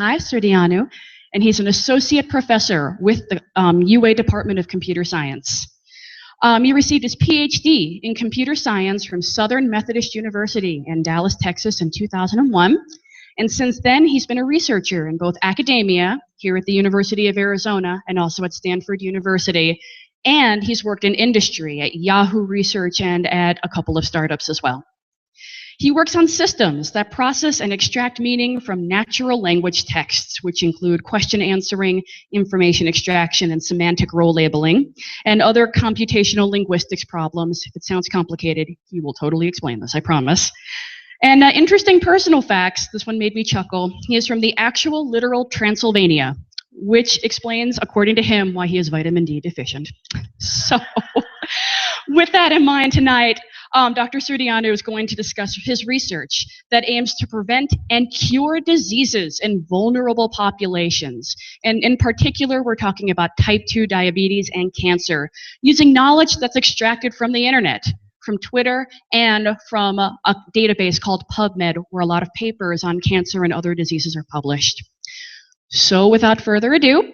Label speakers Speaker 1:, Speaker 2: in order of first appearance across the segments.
Speaker 1: Surdeanu, and he's an associate professor with the UA Department of Computer Science. He received his PhD in computer science from Southern Methodist University in Dallas, Texas in 2001. And since then, he's been a researcher in both academia here at the University of Arizona and also at Stanford University. And he's worked in industry at Yahoo Research and at a couple of startups as well. He works on systems that process and extract meaning from natural language texts, which include question answering, information extraction, and semantic role labeling, and other computational linguistics problems. If it sounds complicated, he will totally explain this, I promise. And interesting personal facts, this one made me chuckle. He is from the actual literal Transylvania, which explains, according to him, why he is vitamin D deficient. So, with that in mind tonight, Dr. Surdeanu is going to discuss his research that aims to prevent and cure diseases in vulnerable populations. And in particular, we're talking about type 2 diabetes and cancer, using knowledge that's extracted from the internet, from Twitter, and from a database called PubMed, where a lot of papers on cancer and other diseases are published. So without further ado,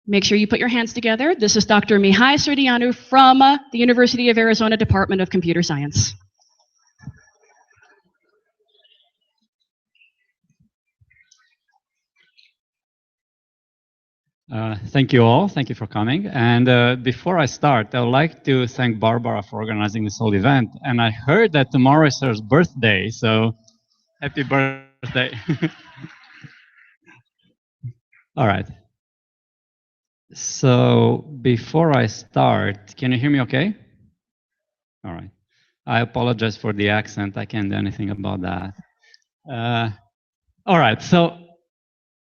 Speaker 1: make sure you put your hands together. This is Dr. Mihai Surdeanu from the University of Arizona Department of Computer Science.
Speaker 2: Thank you all. Thank you for coming. And before I start, I would like to thank Barbara for organizing this whole event. And I heard that tomorrow is her birthday, so happy birthday. All right. So before I start, can you hear me okay? All right. I apologize for the accent. I can't do anything about that. All right. So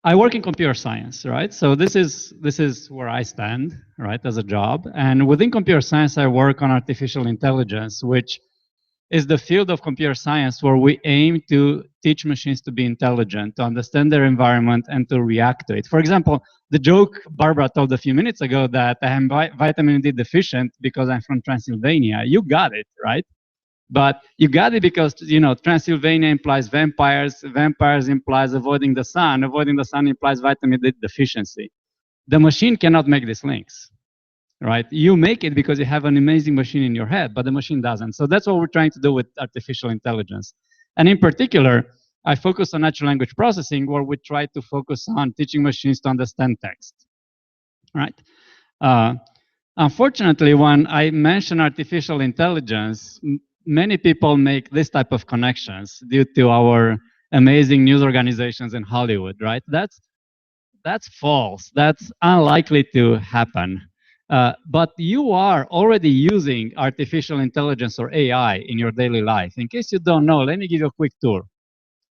Speaker 2: I work in computer science, right? So this is where I stand, right, as a job. And within computer science, I work on artificial intelligence, which is the field of computer science where we aim to teach machines to be intelligent, to understand their environment, and to react to it. For example, the joke Barbara told a few minutes ago that I am vitamin D deficient because I'm from Transylvania. You got it, right? But you got it because, you know, Transylvania implies vampires, vampires implies avoiding the sun implies vitamin D deficiency. The machine cannot make these links, right? You make it because you have an amazing machine in your head, but the machine doesn't. So that's what we're trying to do with artificial intelligence. And in particular, I focus on natural language processing, where we try to focus on teaching machines to understand text, right? Unfortunately, when I mention artificial intelligence, many people make this type of connections due to our amazing news organizations in Hollywood, right? That's false. That's unlikely to happen. But you are already using artificial intelligence or AI in your daily life. In case you don't know, let me give you a quick tour.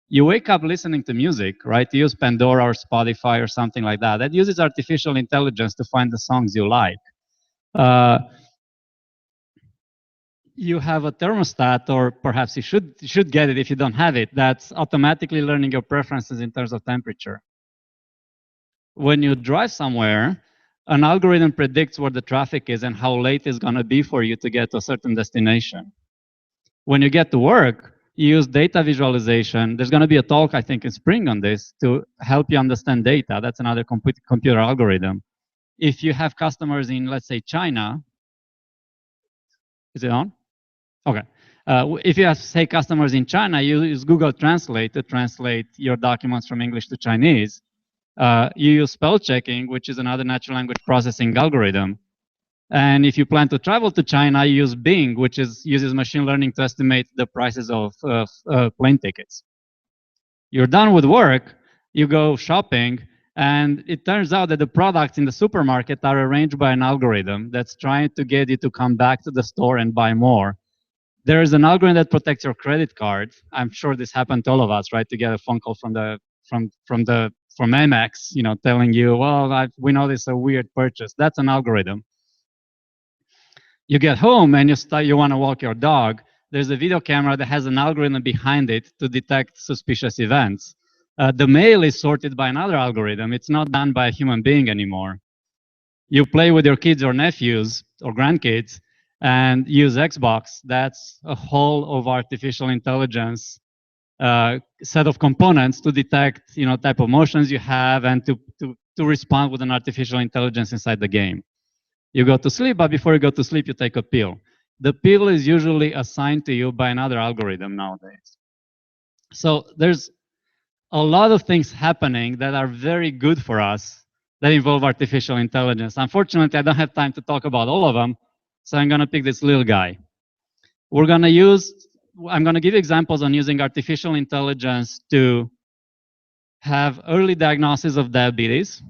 Speaker 2: You wake up listening to music, right? You use Pandora or Spotify or something like that. That uses artificial intelligence to find the songs you like. You have a thermostat, or perhaps you should get it if you don't have it, that's automatically learning your preferences in terms of temperature. When you drive somewhere, an algorithm predicts where the traffic is and how late it's going to be for you to get to a certain destination. When you get to work, you use data visualization. There's going to be a talk, I think, in spring on this to help you understand data. That's another computer algorithm. If you have customers in, let's say, China, is it on? Okay. If you have, say, customers in China, you use Google Translate to translate your documents from English to Chinese. You use spell checking, which is another natural language processing algorithm. And if you plan to travel to China, you use Bing, which uses machine learning to estimate the prices of plane tickets. You're done with work, you go shopping, and it turns out that the products in the supermarket are arranged by an algorithm that's trying to get you to come back to the store and buy more. There is an algorithm that protects your credit card. I'm sure this happened to all of us, right? To get a phone call from Amex, you know, telling you, well, we know this is a weird purchase. That's an algorithm. You get home and you want to walk your dog. There's a video camera that has an algorithm behind it to detect suspicious events. The mail is sorted by another algorithm. It's not done by a human being anymore. You play with your kids or nephews or grandkids and use Xbox. That's a whole of artificial intelligence set of components to detect, type of motions you have and to respond with an artificial intelligence inside the game. You go to sleep, but before you go to sleep, you take a pill. The pill is usually assigned to you by another algorithm nowadays. So there's a lot of things happening that are very good for us that involve artificial intelligence. Unfortunately, I don't have time to talk about all of them, so I'm going to pick this little guy. I'm going to give examples on using artificial intelligence to have early diagnosis of diabetes,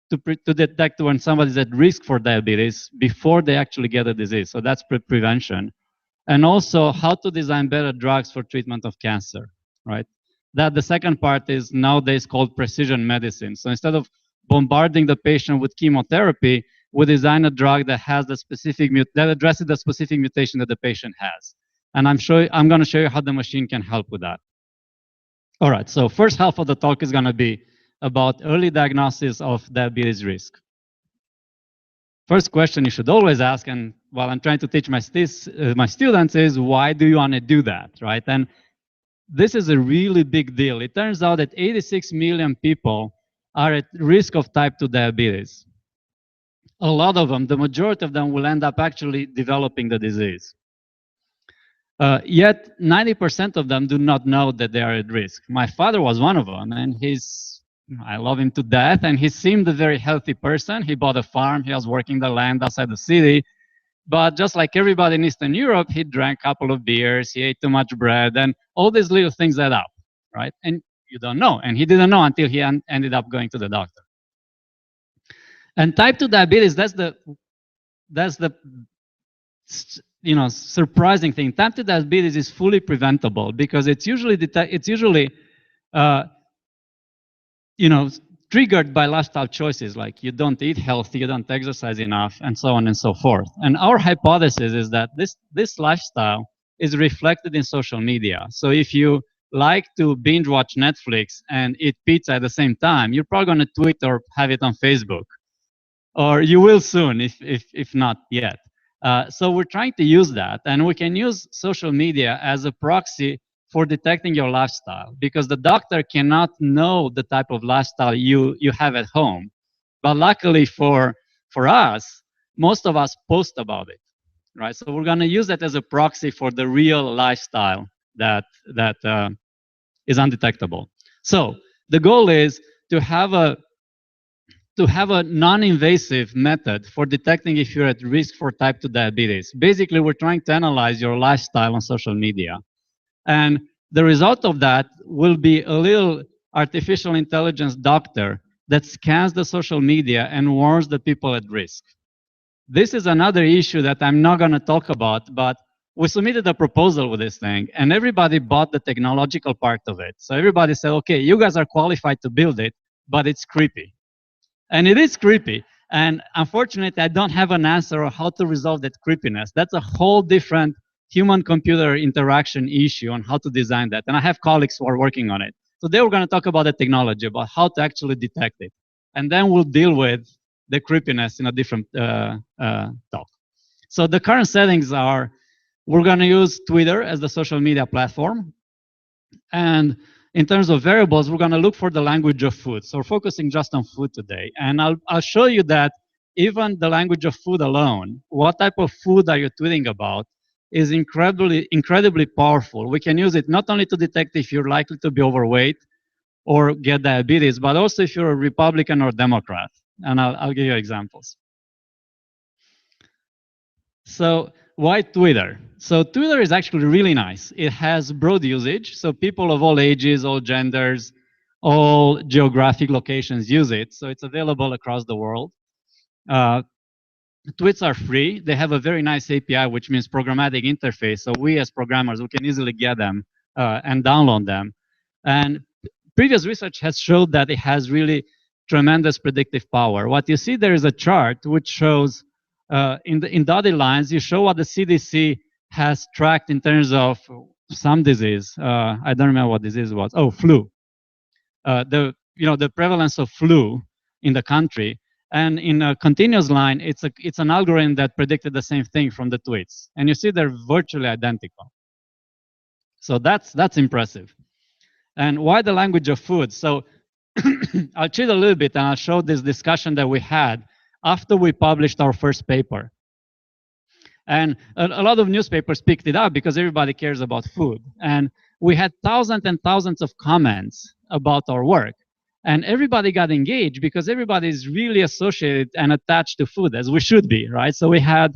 Speaker 2: to detect when somebody's at risk for diabetes before they actually get a disease. So that's prevention. And also how to design better drugs for treatment of cancer, right? That the second part is nowadays called precision medicine. So instead of bombarding the patient with chemotherapy, we design a drug that has that addresses the specific mutation that the patient has. And I'm going to show you how the machine can help with that. All right, so first half of the talk is going to be about early diagnosis of diabetes risk. First question you should always ask, and while I'm trying to teach my students, is why do you want to do that, right? And this is a really big deal. It turns out that 86 million people are at risk of type 2 diabetes. A lot of them, the majority of them, will end up actually developing the disease. Yet 90% of them do not know that they are at risk. My father was one of them, and I love him to death, and he seemed a very healthy person. He bought a farm, he was working the land outside the city, but just like everybody in Eastern Europe, he drank a couple of beers, he ate too much bread, and all these little things add up, right? And you don't know, and he didn't know until he ended up going to the doctor. And type 2 diabetes, that's the surprising thing. Type 2 diabetes is fully preventable because it's usually triggered by lifestyle choices, like you don't eat healthy, you don't exercise enough, and so on and so forth. And our hypothesis is that this lifestyle is reflected in social media. So if you like to binge watch Netflix and eat pizza at the same time, you're probably going to tweet or have it on Facebook, or you will soon, if not yet. So we're trying to use that, and we can use social media as a proxy for detecting your lifestyle, because the doctor cannot know the type of lifestyle you have at home. But luckily for us, most of us post about it, right? So we're going to use that as a proxy for the real lifestyle that is undetectable. So the goal is to have a non-invasive method for detecting if you're at risk for type 2 diabetes. Basically, we're trying to analyze your lifestyle on social media. And the result of that will be a little artificial intelligence doctor that scans the social media and warns the people at risk. This is another issue that I'm not going to talk about, but we submitted a proposal with this thing, and everybody bought the technological part of it. So everybody said, okay, you guys are qualified to build it, but it's creepy. And it is creepy. And unfortunately, I don't have an answer on how to resolve that creepiness. That's a whole different human-computer interaction issue on how to design that. And I have colleagues who are working on it. So they were going to talk about the technology, about how to actually detect it. And then we'll deal with the creepiness in a different talk. So the current settings are, we're going to use Twitter as the social media platform. And in terms of variables, we're going to look for the language of food. So we're focusing just on food today. And I'll show you that even the language of food alone, what type of food are you tweeting about, is incredibly powerful. We can use it not only to detect if you're likely to be overweight or get diabetes, but also if you're a Republican or Democrat. And I'll give you examples. So why Twitter? So Twitter is actually really nice. It has broad usage, so people of all ages, all genders, all geographic locations use it. So it's available across the world. Tweets are free. They have a very nice API, which means programmatic interface. So we as programmers, we can easily get them and download them. And previous research has showed that it has really tremendous predictive power. What you see there is a chart which shows in dotted lines, you show what the CDC has tracked in terms of some disease. I don't remember what disease it was. Oh, flu. The prevalence of flu in the country. And in a continuous line, it's an algorithm that predicted the same thing from the tweets. And you see they're virtually identical. So that's impressive. And why the language of food? So I'll cheat a little bit and I'll show this discussion that we had after we published our first paper. And a lot of newspapers picked it up because everybody cares about food. And we had thousands and thousands of comments about our work. And everybody got engaged because everybody is really associated and attached to food, as we should be, right? So we had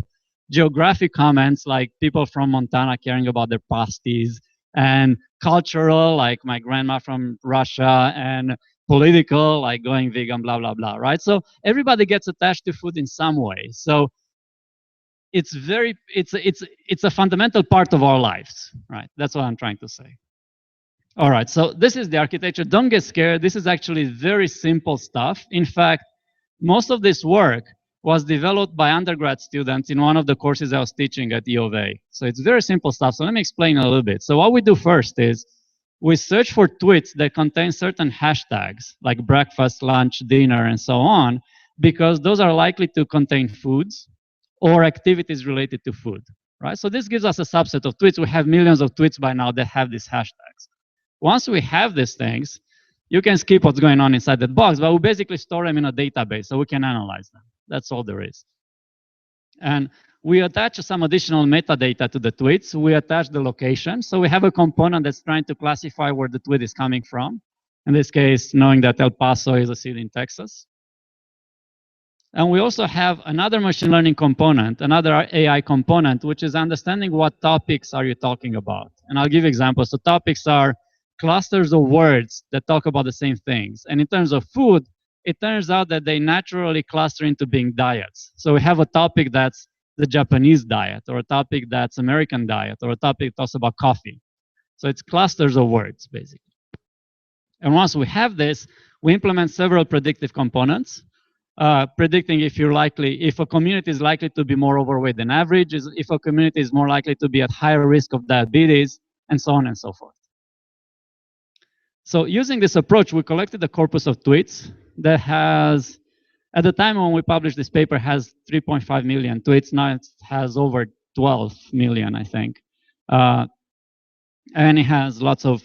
Speaker 2: geographic comments like people from Montana caring about their pasties, and cultural, like my grandma from Russia, and political, like going vegan, blah, blah, blah, right? So everybody gets attached to food in some way. So it's a fundamental part of our lives, right? That's what I'm trying to say. All right, so this is the architecture. Don't get scared. This is actually very simple stuff. In fact, most of this work was developed by undergrad students in one of the courses I was teaching at U of A. So it's very simple stuff. So let me explain a little bit. So what we do first is we search for tweets that contain certain hashtags like breakfast, lunch, dinner, and so on, because those are likely to contain foods or activities related to food, right? So this gives us a subset of tweets. We have millions of tweets by now that have these hashtags. Once we have these things, you can skip what's going on inside that box, but we basically store them in a database so we can analyze them. That's all there is. And we attach some additional metadata to the tweets. We attach the location. So we have a component that's trying to classify where the tweet is coming from. In this case, knowing that El Paso is a city in Texas. And we also have another machine learning component, another AI component, which is understanding what topics are you talking about. And I'll give examples. So topics are clusters of words that talk about the same things. And in terms of food, it turns out that they naturally cluster into being diets. So we have a topic that's the Japanese diet, or a topic that's American diet, or a topic that talks about coffee. So it's clusters of words, basically. And once we have this, we implement several predictive components, predicting if a community is likely to be more overweight than average, if a community is more likely to be at higher risk of diabetes, and so on and so forth. So using this approach, we collected a corpus of tweets that has, at the time when we published this paper, has 3.5 million tweets. Now it has over 12 million, I think. And it has lots of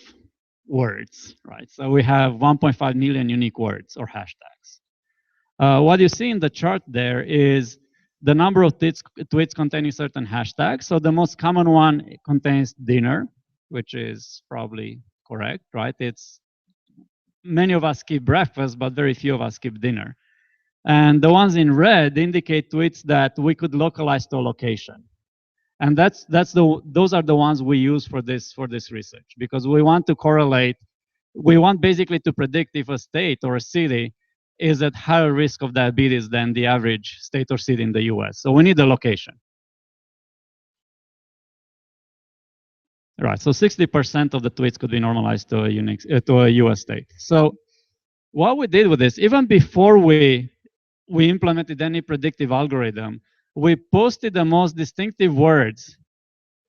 Speaker 2: words, right? So we have 1.5 million unique words or hashtags. What you see in the chart there is the number of tweets containing certain hashtags. So the most common one contains dinner, which is probably correct, right? It's many of us skip breakfast, but very few of us skip dinner. And the ones in red indicate tweets that we could localize to a location. And those are the ones we use for this research, because we want to correlate. We want basically to predict if a state or a city is at higher risk of diabetes than the average state or city in the US. So we need the location. Right, so 60% of the tweets could be normalized to a US state. So what we did with this, even before we implemented any predictive algorithm, we posted the most distinctive words,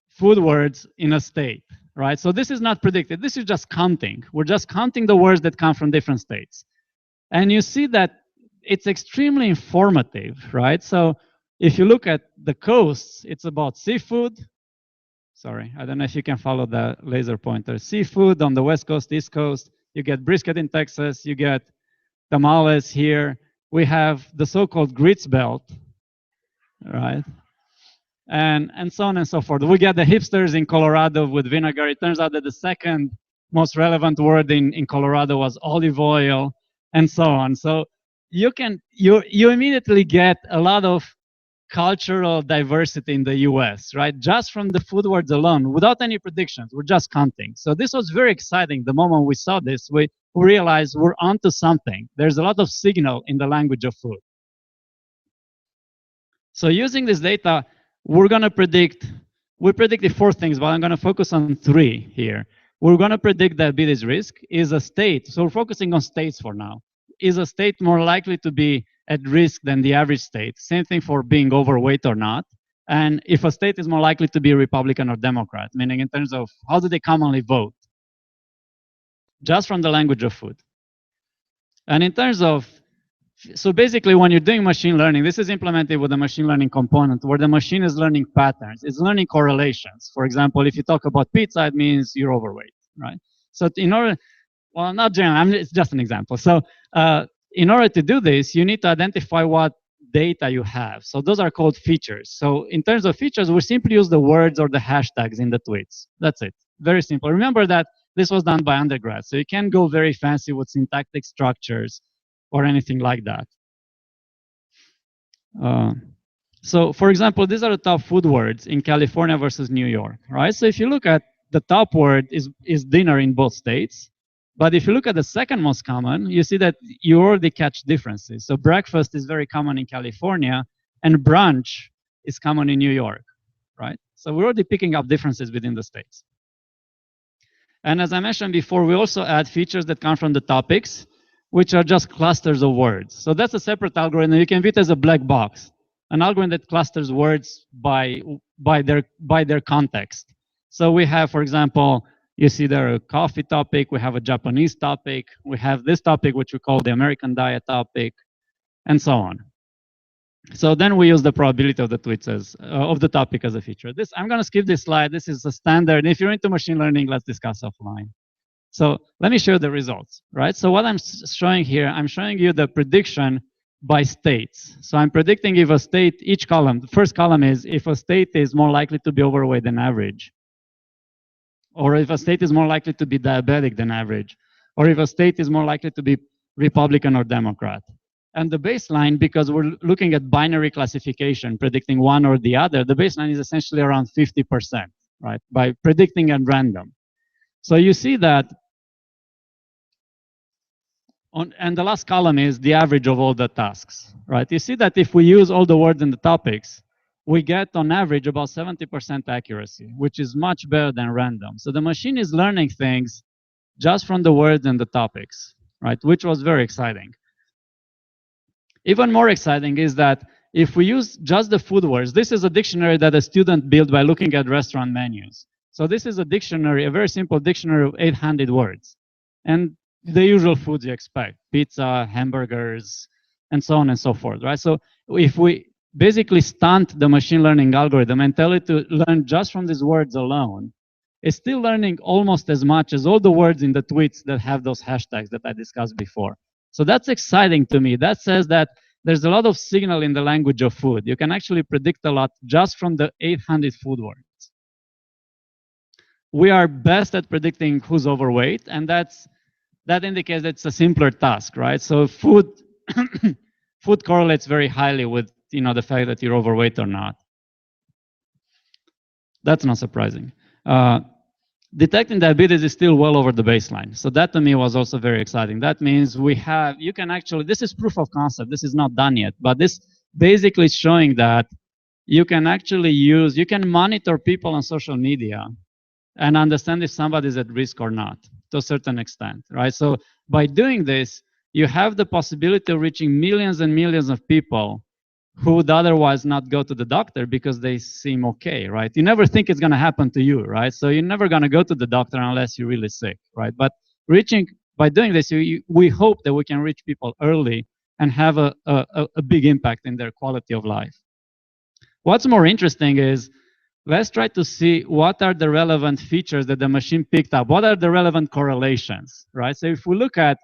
Speaker 2: food words, in a state, right? So this is not predicted, this is just counting. We're just counting the words that come from different states. And you see that it's extremely informative, right? So if you look at the coasts, it's about seafood. Sorry, I don't know if you can follow the laser pointer. Seafood on the West Coast, East Coast. You get brisket in Texas. You get tamales here. We have the so-called grits belt, right? And so on and so forth. We get the hipsters in Colorado with vinegar. It turns out that the second most relevant word in Colorado was olive oil, and so on. So you immediately get a lot of cultural diversity in the US, right? Just from the food words alone, without any predictions, we're just counting. So this was very exciting. The moment we saw this, we realized we're onto something. There's a lot of signal in the language of food. So using this data, we're gonna predict, we predicted 4 things, but I'm gonna focus on 3 here. We're gonna predict diabetes risk. Is a state, so we're focusing on states for now. Is a state more likely to be at risk than the average state? Same thing for being overweight or not. And if a state is more likely to be Republican or Democrat, meaning in terms of how do they commonly vote? Just from the language of food. And in terms of, so basically when you're doing machine learning, this is implemented with a machine learning component where the machine is learning patterns. It's learning correlations. For example, if you talk about pizza, it means you're overweight, right? So in order, well, not general, it's just an example. So in order to do this, you need to identify what data you have. So those are called features. So in terms of features, we simply use the words or the hashtags in the tweets. That's it. Very simple. Remember that this was done by undergrads, so you can't go very fancy with syntactic structures or anything like that. So for example, these are the top food words in California versus New York, right? So if you look at the top word is dinner in both states. But if you look at the second most common, you see that you already catch differences. So breakfast is very common in California, and brunch is common in New York, right? So we're already picking up differences within the states. And as I mentioned before, we also add features that come from the topics, which are just clusters of words. So that's a separate algorithm. You can view it as a black box, an algorithm that clusters words by their context. So we have, for example, you see there a coffee topic, we have a Japanese topic, we have this topic, which we call the American diet topic, and so on. So then we use the probability of the tweets as, of the topic as a feature. This, I'm gonna skip this slide. This is a standard. If you're into machine learning, let's discuss offline. So let me show you the results, right? So what I'm showing here, I'm showing you the prediction by states. So I'm predicting if a state, each column, the first column is if a state is more likely to be overweight than average, or if a state is more likely to be diabetic than average, or if a state is more likely to be Republican or Democrat. And the baseline, because we're looking at binary classification, predicting one or the other, the baseline is essentially around 50%, right, by predicting at random. So you see that, and the last column is the average of all the tasks, right? You see that if we use all the words in the topics, we get on average about 70% accuracy, which is much better than random. So the machine is learning things just from the words and the topics, right? Which was very exciting. Even more exciting is that if we use just the food words, this is a dictionary that a student built by looking at restaurant menus. So this is a dictionary, a very simple dictionary of 800 words. And the usual foods you expect, pizza, hamburgers, and so on and so forth, right? So if we basically stunt the machine learning algorithm and tell it to learn just from these words alone, it's still learning almost as much as all the words in the tweets that have those hashtags that I discussed before. So that's exciting to me. That says that there's a lot of signal in the language of food. You can actually predict a lot just from the 800 food words. We are best at predicting who's overweight, and that indicates it's a simpler task, right? So food food correlates very highly with the fact that you're overweight or not. That's not surprising. Detecting diabetes is still well over the baseline. So that to me was also very exciting. That means you can actually, this is proof of concept. This is not done yet, but this basically is showing that you can actually you can monitor people on social media and understand if somebody is at risk or not to a certain extent, right? So by doing this, you have the possibility of reaching millions and millions of people who would otherwise not go to the doctor because they seem okay, right? You never think it's gonna happen to you, right? So you're never gonna go to the doctor unless you're really sick, right? But by doing this, we hope that we can reach people early and have a big impact in their quality of life. What's more interesting is, let's try to see what are the relevant features that the machine picked up. What are the relevant correlations, right? So if we look at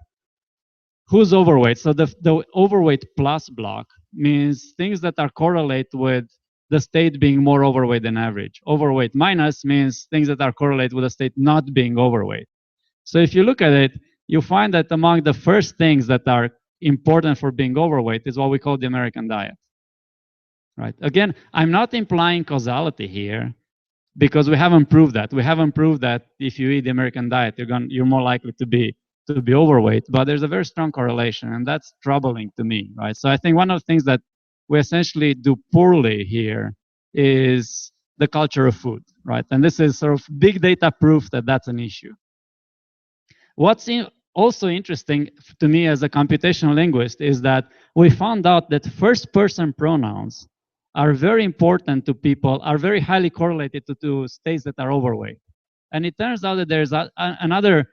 Speaker 2: who's overweight, so the overweight plus block means things that are correlate with the state being more overweight than average. Overweight minus means things that are correlate with the state not being overweight. So if you look at it, you find that among the first things that are important for being overweight is what we call the American diet. Right. Again, I'm not implying causality here because we haven't proved that. We haven't proved that if you eat the American diet, you're more likely to be overweight. But there's a very strong correlation, and that's troubling to me, right? So I think one of the things that we essentially do poorly here is the culture of food, right? And this is sort of big data proof that that's an issue. What's also interesting to me as a computational linguist is that we found out that first-person pronouns are very important to people, are very highly correlated to states that are overweight. And it turns out that there's another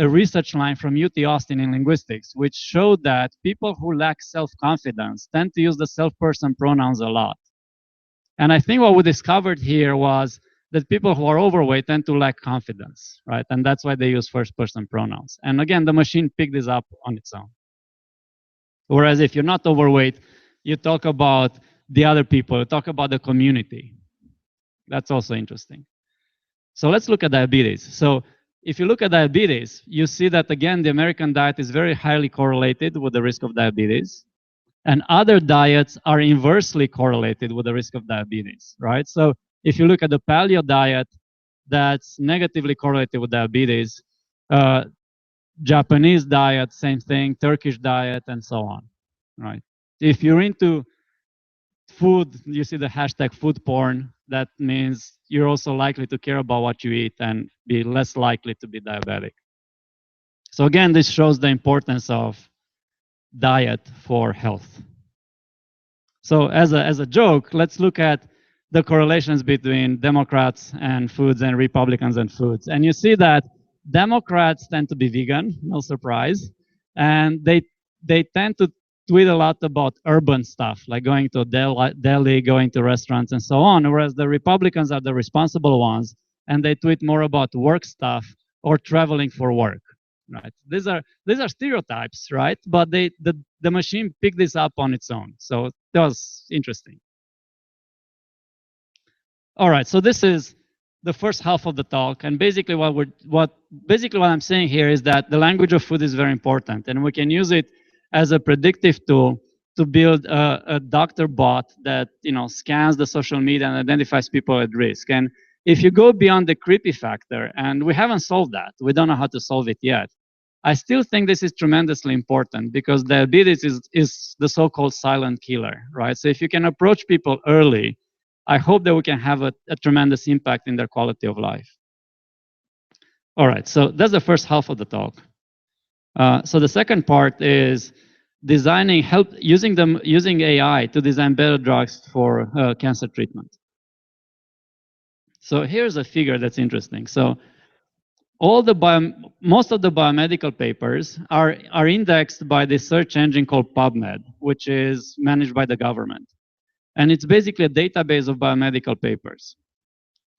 Speaker 2: research line from UT Austin in linguistics, which showed that people who lack self-confidence tend to use the self-person pronouns a lot. And I think what we discovered here was that people who are overweight tend to lack confidence, right? And that's why they use first-person pronouns. And again, the machine picked this up on its own. Whereas if you're not overweight, you talk about the other people, you talk about the community. That's also interesting. So let's look at diabetes. So if you look at diabetes, you see that, again, the American diet is very highly correlated with the risk of diabetes. And other diets are inversely correlated with the risk of diabetes, right? So if you look at the paleo diet, that's negatively correlated with diabetes. Japanese diet, same thing, Turkish diet, and so on, right? If you're into food, you see the hashtag food porn. That means you're also likely to care about what you eat and be less likely to be diabetic. So again, this shows the importance of diet for health. So as a joke, let's look at the correlations between Democrats and foods and Republicans and foods. And you see that Democrats tend to be vegan, no surprise, and they tend to tweet a lot about urban stuff, like going to Delhi, going to restaurants, and so on, whereas the Republicans are the responsible ones, and they tweet more about work stuff or traveling for work, right? These are stereotypes, right? But the machine picked this up on its own, so that was interesting. All right, so this is the first half of the talk, and basically what I'm saying here is that the language of food is very important, and we can use it as a predictive tool to build a doctor bot that scans the social media and identifies people at risk. And if you go beyond the creepy factor, and we haven't solved that, we don't know how to solve it yet, I still think this is tremendously important because diabetes is the so-called silent killer, right? So if you can approach people early, I hope that we can have a tremendous impact in their quality of life. All right, so that's the first half of the talk. So the second part is using AI to design better drugs for cancer treatment. So here's a figure that's interesting. So most of the biomedical papers are indexed by this search engine called PubMed, which is managed by the government. And it's basically a database of biomedical papers,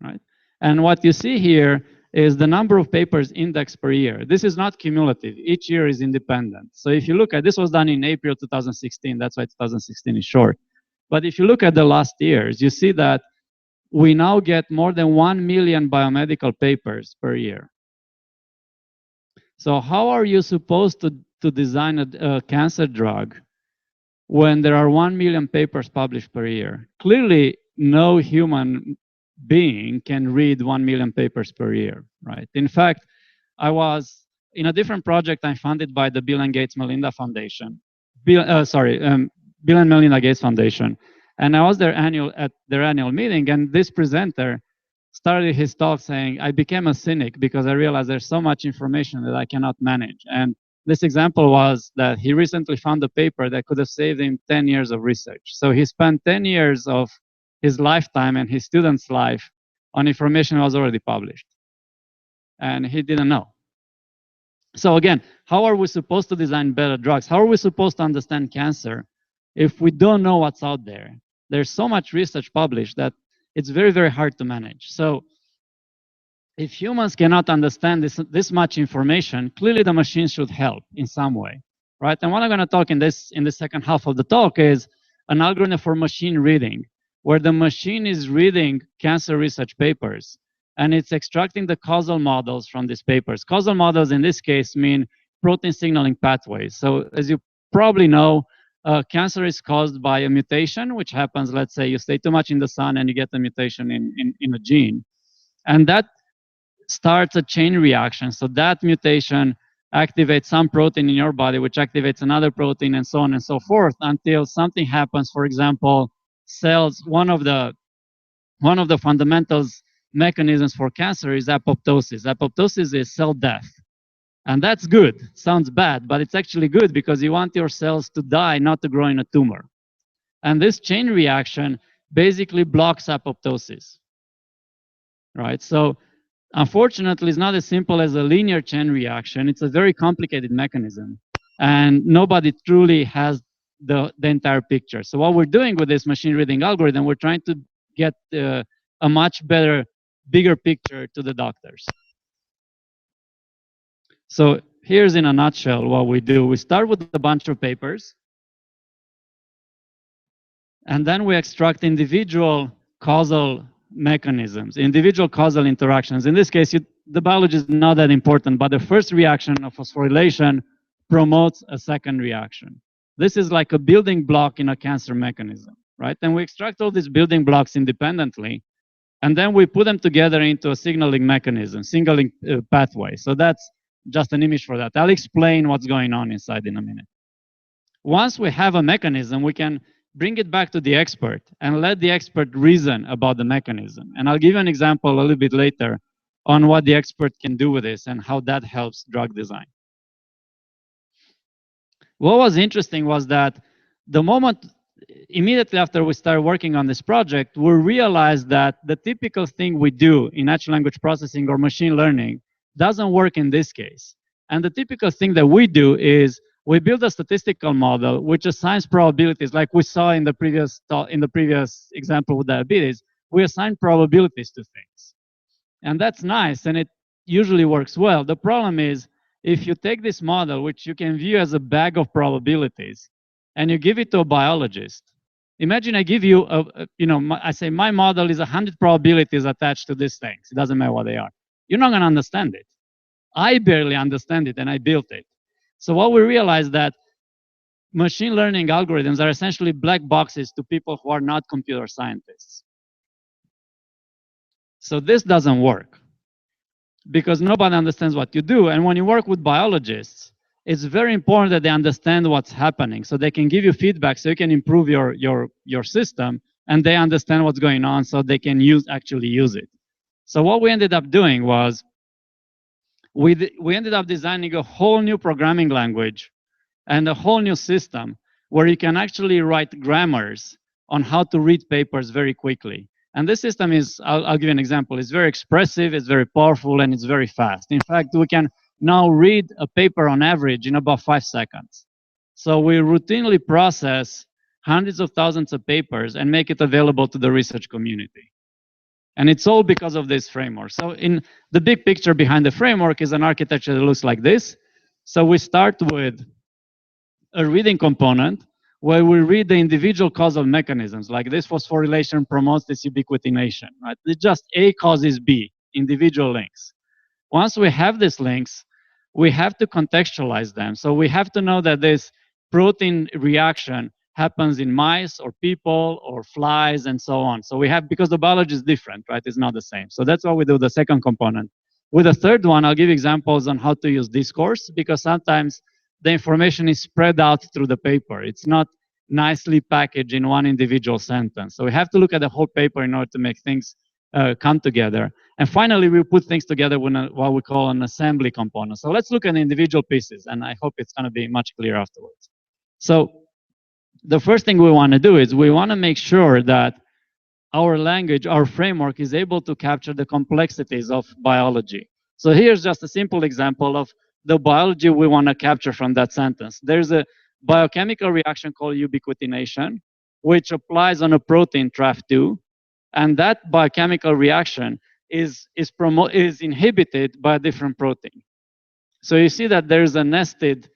Speaker 2: right? And what you see here is the number of papers indexed per year. This is not cumulative. Each year is independent. So if you look at, this was done in April 2016, that's why 2016 is short. But if you look at the last years, you see that we now get more than 1 million biomedical papers per year. So how are you supposed to design a cancer drug when there are 1 million papers published per year? Clearly, no human being can read 1 million papers per year, right? In fact, I was in a different project I'm funded by the Bill and Melinda Foundation. Bill and Melinda Gates Foundation. And I was at their annual meeting, and this presenter started his talk saying, I became a cynic because I realized there's so much information that I cannot manage. And this example was that he recently found a paper that could have saved him 10 years of research. So he spent 10 years of his lifetime and his student's life on information that was already published. And he didn't know. So again, how are we supposed to design better drugs? How are we supposed to understand cancer if we don't know what's out there? There's so much research published that it's very, very hard to manage. So if humans cannot understand this much information, clearly the machines should help in some way, right? And what I'm going to talk in the second half of the talk is an algorithm for machine reading, where the machine is reading cancer research papers, and it's extracting the causal models from these papers. Causal models in this case mean protein signaling pathways. So as you probably know, cancer is caused by a mutation, which happens, let's say you stay too much in the sun and you get a mutation in a gene. And that starts a chain reaction. So that mutation activates some protein in your body, which activates another protein, and so on and so forth, until something happens. For example, cells, one of the fundamentals mechanisms for cancer is apoptosis. Apoptosis is cell death. And that's good. Sounds bad, but it's actually good because you want your cells to die, not to grow in a tumor. And this chain reaction basically blocks apoptosis, right? So unfortunately, it's not as simple as a linear chain reaction. It's a very complicated mechanism, and nobody truly has the entire picture. So what we're doing with this machine reading algorithm, we're trying to get a much better bigger picture to the doctors. So here's in a nutshell what we do. We start with a bunch of papers, and then we extract individual causal mechanisms, individual causal interactions. In this case, the biology is not that important, but the first reaction of phosphorylation promotes a second reaction. This is like a building block in a cancer mechanism, right? And we extract all these building blocks independently, and then we put them together into a signaling mechanism, signaling pathway. So that's just an image for that. I'll explain what's going on inside in a minute. Once we have a mechanism, we can bring it back to the expert and let the expert reason about the mechanism. And I'll give you an example a little bit later on what the expert can do with this and how that helps drug design. What was interesting was that the moment immediately after we started working on this project, we realized that the typical thing we do in natural language processing or machine learning doesn't work in this case. And the typical thing that we do is we build a statistical model which assigns probabilities, like we saw in the previous example with diabetes. We assign probabilities to things. And that's nice, and it usually works well. The problem is, if you take this model, which you can view as a bag of probabilities, and you give it to a biologist, imagine I give you, I say my model is 100 probabilities attached to these things. It doesn't matter what they are. You're not going to understand it. I barely understand it, and I built it. So what we realized that machine learning algorithms are essentially black boxes to people who are not computer scientists. So this doesn't work because nobody understands what you do. And when you work with biologists, it's very important that they understand what's happening so they can give you feedback so you can improve your system, and they understand what's going on so they can actually use it. So what we ended up doing was we ended up designing a whole new programming language and a whole new system where you can actually write grammars on how to read papers very quickly. And this system is, I'll give you an example, it's very expressive, it's very powerful, and it's very fast. In fact, we can now read a paper on average in about 5 seconds. So we routinely process hundreds of thousands of papers and make it available to the research community. And it's all because of this framework. So in the big picture behind the framework is an architecture that looks like this. So we start with a reading component where we read the individual causal mechanisms, like this phosphorylation promotes this ubiquitination, right? It's just A causes B, individual links. Once we have these links, we have to contextualize them. So we have to know that this protein reaction happens in mice or people or flies and so on. So we have, because the biology is different, right? It's not the same. So that's why we do the second component. With the third one, I'll give examples on how to use discourse, because sometimes the information is spread out through the paper. It's not nicely packaged in one individual sentence. So we have to look at the whole paper in order to make things come together. And finally, we put things together with what we call an assembly component. So let's look at individual pieces, and I hope it's going to be much clearer afterwards. So the first thing we want to do is we want to make sure that our language, our framework is able to capture the complexities of biology. So here's just a simple example of the biology we want to capture from that sentence. There's a biochemical reaction called ubiquitination, which applies on a protein TRAF2, and that biochemical reaction is inhibited by a different protein. So you see that there's a nested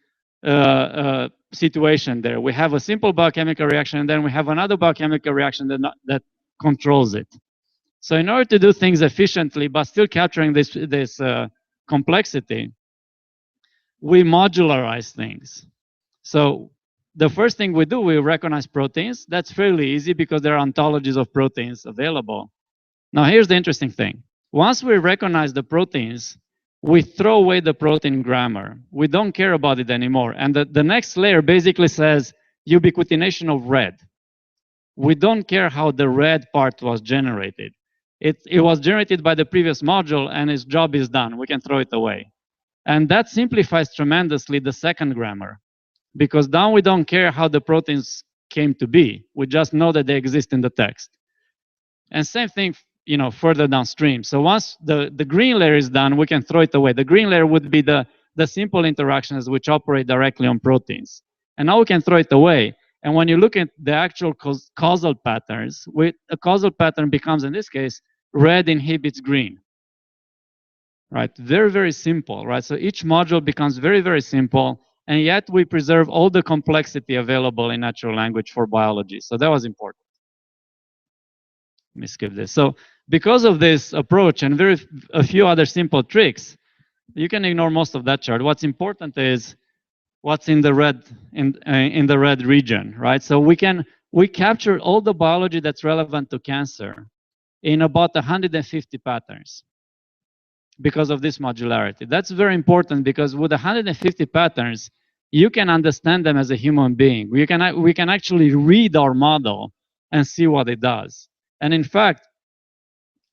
Speaker 2: situation there. We have a simple biochemical reaction, and then we have another biochemical reaction that controls it. So in order to do things efficiently, but still capturing this complexity, we modularize things. So the first thing we do, we recognize proteins. That's fairly easy because there are ontologies of proteins available. Now here's the interesting thing. Once we recognize the proteins, we throw away the protein grammar. We don't care about it anymore. And the next layer basically says ubiquitination of red. We don't care how the red part was generated. It was generated by the previous module, and its job is done. We can throw it away. And that simplifies tremendously the second grammar, because now we don't care how the proteins came to be. We just know that they exist in the text. And same thing, further downstream. So once the green layer is done, we can throw it away. The green layer would be the simple interactions which operate directly on proteins. And now we can throw it away. And when you look at the actual causal patterns, a causal pattern becomes, in this case, red inhibits green. Right, very, very simple, right? So each module becomes very, very simple, and yet we preserve all the complexity available in natural language for biology. So that was important. Let me skip this. So because of this approach and a few other simple tricks, you can ignore most of that chart. What's important is what's in the red in the red region, right? So we capture all the biology that's relevant to cancer in about 150 patterns because of this modularity. That's very important because with 150 patterns, you can understand them as a human being. We can actually read our model and see what it does. And in fact,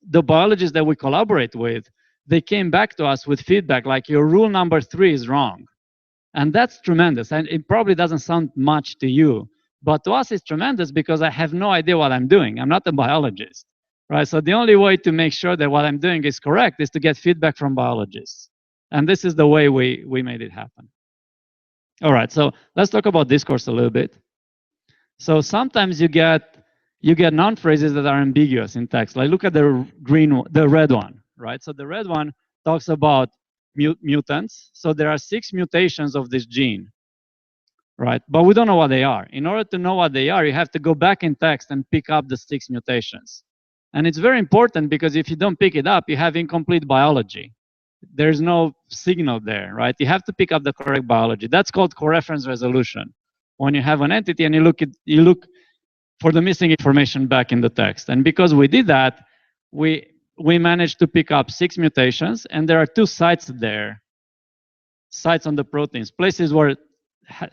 Speaker 2: the biologists that we collaborate with, they came back to us with feedback like your rule number 3 is wrong. And that's tremendous. And it probably doesn't sound much to you, but to us it's tremendous because I have no idea what I'm doing. I'm not a biologist, right? So the only way to make sure that what I'm doing is correct is to get feedback from biologists. And this is the way we made it happen. All right, so let's talk about discourse a little bit. So sometimes you get noun phrases that are ambiguous in text. Like look at the red one, right? So the red one talks about mutants. So there are 6 mutations of this gene, right? But we don't know what they are. In order to know what they are, you have to go back in text and pick up the 6 mutations. And it's very important because if you don't pick it up, you have incomplete biology. There's no signal there, right? You have to pick up the correct biology. That's called coreference resolution. When you have an entity and you look for the missing information back in the text. And because we did that, we managed to pick up 6 mutations, and there are 2 sites there, sites on the proteins, places where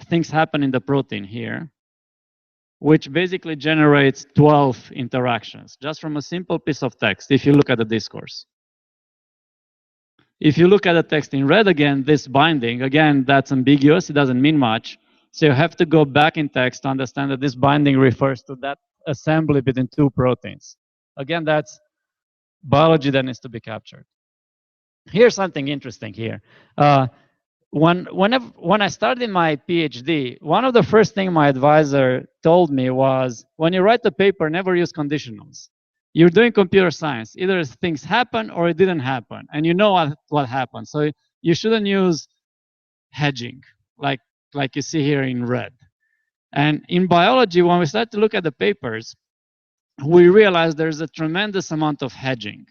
Speaker 2: things happen in the protein here, which basically generates 12 interactions, just from a simple piece of text, if you look at the discourse. If you look at the text in red again, this binding, again, that's ambiguous, it doesn't mean much. So you have to go back in text to understand that this binding refers to that assembly between 2 proteins. Again, that's biology that needs to be captured. Here's something interesting here. When I started my PhD, one of the first things my advisor told me was, when you write a paper, never use conditionals. You're doing computer science. Either things happen or it didn't happen, and you know what happened. So you shouldn't use hedging, like you see here in red. And in biology, when we start to look at the papers, we realize there's a tremendous amount of hedging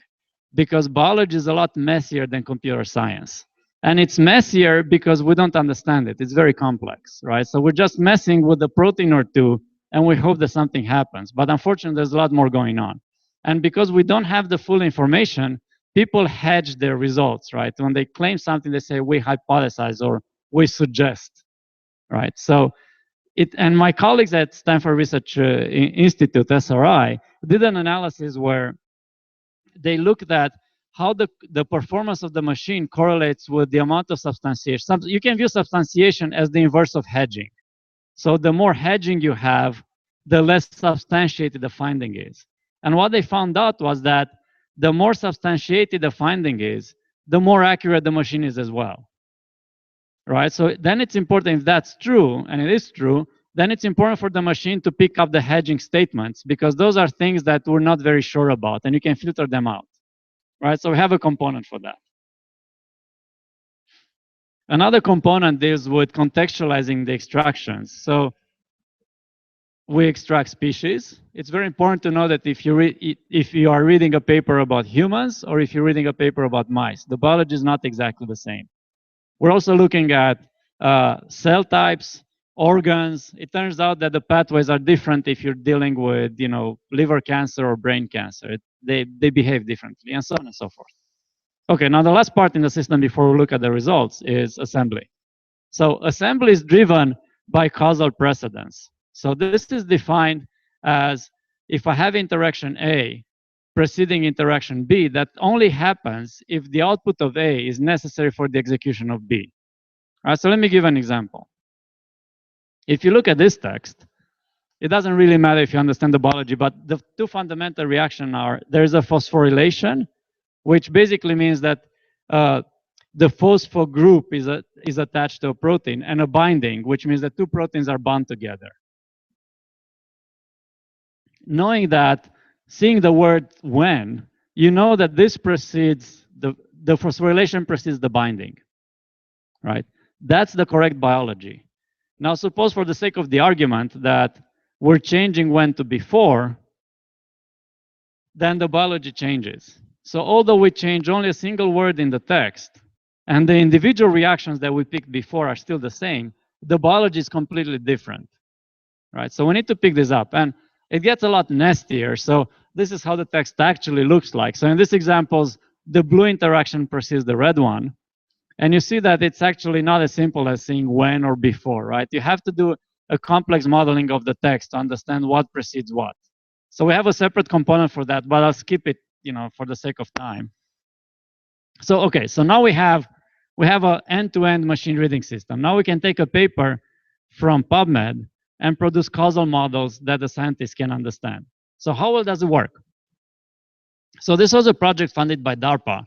Speaker 2: because biology is a lot messier than computer science. And it's messier because we don't understand it. It's very complex, right? So we're just messing with a protein or 2, and we hope that something happens. But unfortunately, there's a lot more going on. And because we don't have the full information, people hedge their results, right? When they claim something, they say, we hypothesize or we suggest, right? So and my colleagues at Stanford Research Institute, SRI, did an analysis where they looked at how the performance of the machine correlates with the amount of substantiation. You can view substantiation as the inverse of hedging. So the more hedging you have, the less substantiated the finding is. And what they found out was that the more substantiated the finding is, the more accurate the machine is as well. Right? So then it's important, if that's true, and it is true, then it's important for the machine to pick up the hedging statements because those are things that we're not very sure about, and you can filter them out. Right? So we have a component for that. Another component deals with contextualizing the extractions. So we extract species. It's very important to know that if you are reading a paper about humans or if you're reading a paper about mice, the biology is not exactly the same. We're also looking at cell types, organs. It turns out that the pathways are different if you're dealing with, liver cancer or brain cancer. They behave differently, and so on and so forth. Okay, now the last part in the system before we look at the results is assembly. So assembly is driven by causal precedence. So this is defined as if I have interaction A preceding interaction B, that only happens if the output of A is necessary for the execution of B. All right, so let me give an example. If you look at this text, it doesn't really matter if you understand the biology, but the 2 fundamental reactions are, there's a phosphorylation, which basically means that the phospho group is attached to a protein, and a binding, which means that 2 proteins are bound together. Knowing that, seeing the word when, you know that this precedes, the phosphorylation precedes the binding, right? That's the correct biology. Now, suppose for the sake of the argument that we're changing when to before, then the biology changes. So although we change only a single word in the text, and the individual reactions that we picked before are still the same, the biology is completely different, right? So we need to pick this up, and it gets a lot nastier. So this is how the text actually looks like. So in these examples, the blue interaction precedes the red one, and you see that it's actually not as simple as saying when or before, right? You have to do a complex modeling of the text to understand what precedes what. So we have a separate component for that, but I'll skip it, for the sake of time. So, okay, so now we have an end-to-end machine reading system. Now we can take a paper from PubMed and produce causal models that the scientists can understand. So how well does it work? So this was a project funded by DARPA,